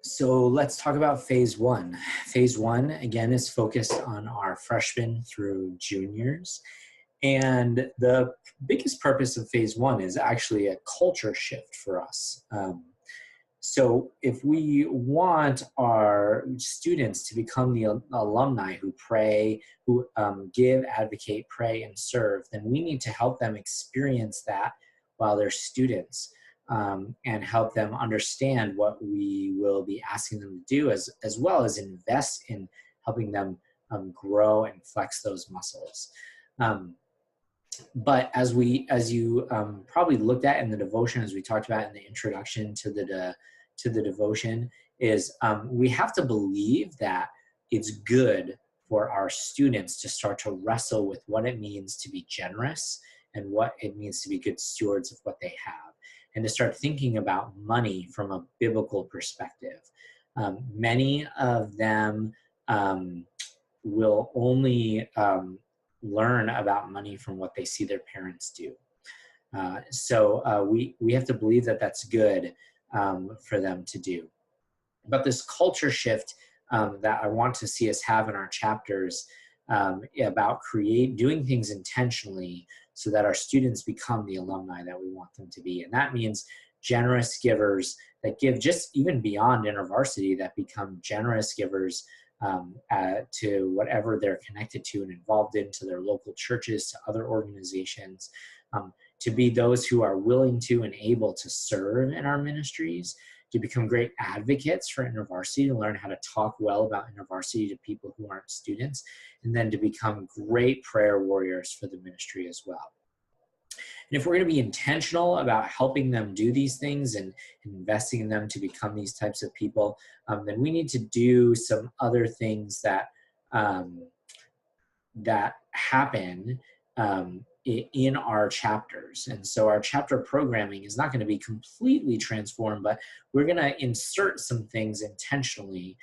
So let's talk about phase one. Phase one, again, is focused on our freshmen through juniors. And the biggest purpose of phase one is actually a culture shift for us. So if we want our students to become the alumni who pray, who give, advocate, pray, and serve, then we need to help them experience that while they're students, and help them understand what we will be asking them to do, as well as invest in helping them grow and flex those muscles. Um, but as you probably looked at in the devotion, as we talked about in the introduction to the devotion, is we have to believe that it's good for our students to start to wrestle with what it means to be generous and what it means to be good stewards of what they have, and to start thinking about money from a biblical perspective. Many of them will only learn about money from what they see their parents do. So we have to believe that that's good for them to do. But this culture shift that I want to see us have in our chapters about doing things intentionally so that our students become the alumni that we want them to be. And that means generous givers that give just even beyond InterVarsity, that become generous givers to whatever they're connected to and involved in, to their local churches, to other organizations, to be those who are willing to and able to serve in our ministries, to become great advocates for InterVarsity, to learn how to talk well about InterVarsity to people who aren't students, and then to become great prayer warriors for the ministry as well. And if we're going to be intentional about helping them do these things and investing in them to become these types of people, then we need to do some other things that that happen in our chapters. And so our chapter programming is not going to be completely transformed, but we're going to insert some things intentionally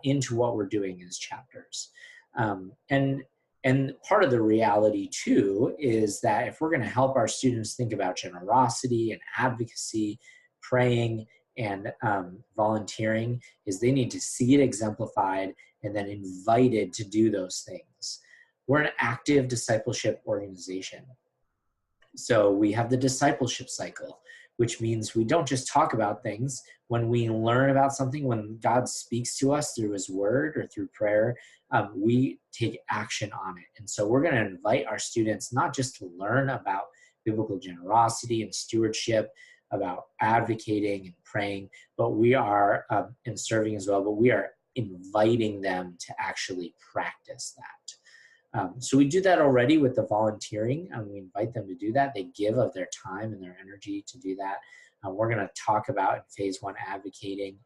into what we're doing as chapters. And part of the reality, too, is that if we're going to help our students think about generosity and advocacy, praying, and volunteering, is they need to see it exemplified and then invited to do those things. We're an active discipleship organization. So we have the discipleship cycle, which means we don't just talk about things. When we learn about something, when God speaks to us through his word or through prayer, we take action on it. And so we're going to invite our students not just to learn about biblical generosity and stewardship, about advocating and praying, but we are, and serving as well, but we are inviting them to actually practice that. So we do that already with the volunteering. We invite them to do that. They give of their time and their energy to do that. We're going to talk about in phase one advocating.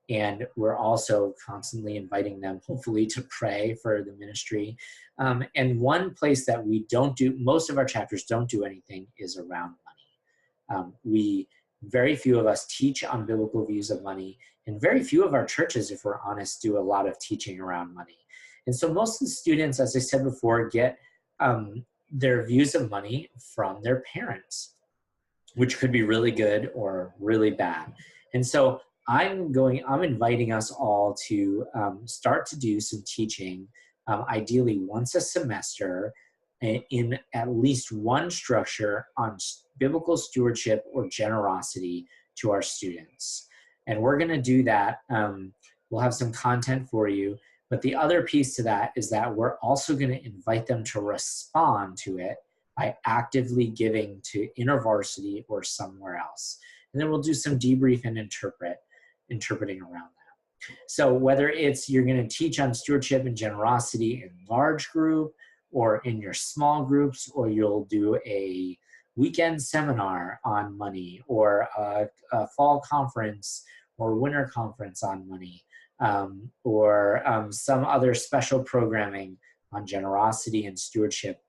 And we're also constantly inviting them, hopefully, to pray for the ministry. And one place that we don't do, most of our chapters don't do anything, is around money. Very few of us teach on biblical views of money, and very few of our churches, if we're honest, do a lot of teaching around money. And so most of the students, as I said before, get their views of money from their parents, which could be really good or really bad. And so I'm inviting us all to start to do some teaching, ideally once a semester, in at least one structure on biblical stewardship or generosity to our students. And we're going to do that. We'll have some content for you. But the other piece to that is that we're also going to invite them to respond to it by actively giving to InterVarsity or somewhere else. And then we'll do some debrief and interpreting around that. So whether it's you're going to teach on stewardship and generosity in large group or in your small groups, or you'll do a weekend seminar on money, or a fall conference or winter conference on money, or some other special programming on generosity and stewardship.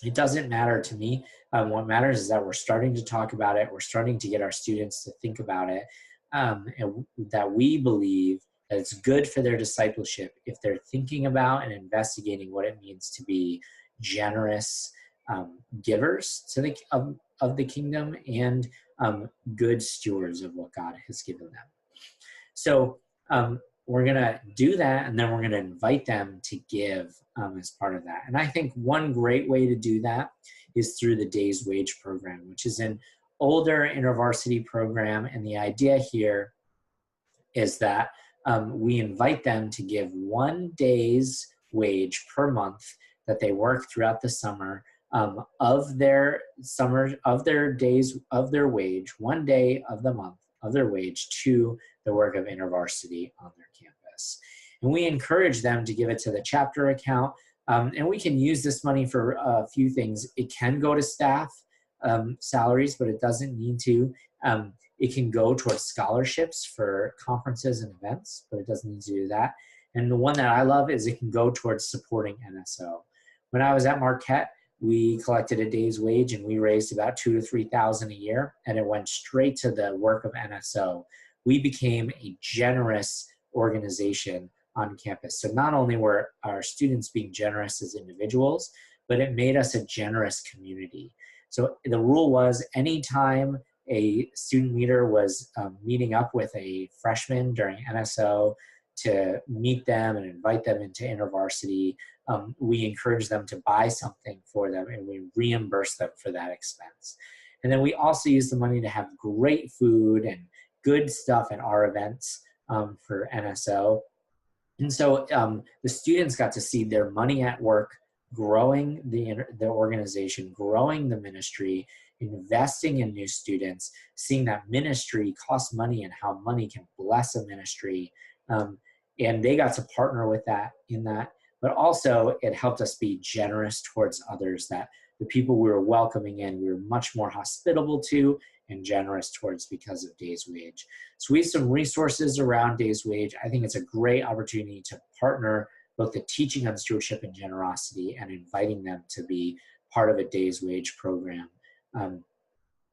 It doesn't matter to me. What matters is that we're starting to talk about it. We're starting to get our students to think about it, and that we believe that it's good for their discipleship if they're thinking about and investigating what it means to be generous givers to of the kingdom, and good stewards of what God has given them. So we're going to do that, and then we're going to invite them to give as part of that. And I think one great way to do that is through the Days Wage program, which is an older InterVarsity program. And the idea here is that we invite them to give 1 day's wage per month that they work throughout the summer of their days of their wage, 1 day of the month of their wage to the work of InterVarsity on their campus. And we encourage them to give it to the chapter account. And we can use this money for a few things. It can go to staff salaries, but it doesn't need to. It can go towards scholarships for conferences and events, but it doesn't need to do that. And the one that I love is it can go towards supporting NSO. When I was at Marquette, we collected a day's wage and we raised about $2,000 to $3,000 a year, and it went straight to the work of NSO. We became a generous organization on campus. So not only were our students being generous as individuals, but it made us a generous community. So the rule was anytime a student leader was meeting up with a freshman during NSO to meet them and invite them into InterVarsity, we encourage them to buy something for them, and we reimburse them for that expense. And then we also use the money to have great food and good stuff at our events for NSO. And so the students got to see their money at work, growing the organization, growing the ministry, investing in new students, seeing that ministry costs money and how money can bless a ministry. And they got to partner with that in that. But also it helped us be generous towards others, that the people we were welcoming in, we were much more hospitable to and generous towards because of Days Wage. So we have some resources around Days Wage. I think it's a great opportunity to partner both the teaching on stewardship and generosity and inviting them to be part of a Days Wage program.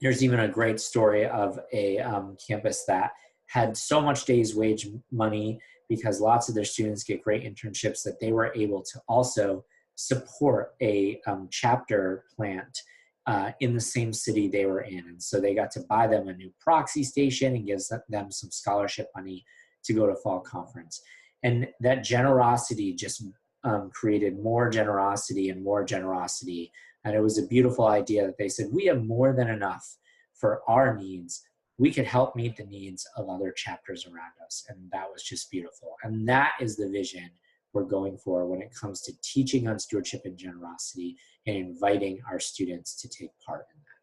There's even a great story of a campus that had so much Days Wage money because lots of their students get great internships that they were able to also support a chapter plant in the same city they were in. And so they got to buy them a new proxy station and gives them some scholarship money to go to fall conference. And that generosity just created more generosity and more generosity. And it was a beautiful idea that they said, we have more than enough for our needs. We could help meet the needs of other chapters around us. And that was just beautiful. And that is the vision we're going for when it comes to teaching on stewardship and generosity and inviting our students to take part in that.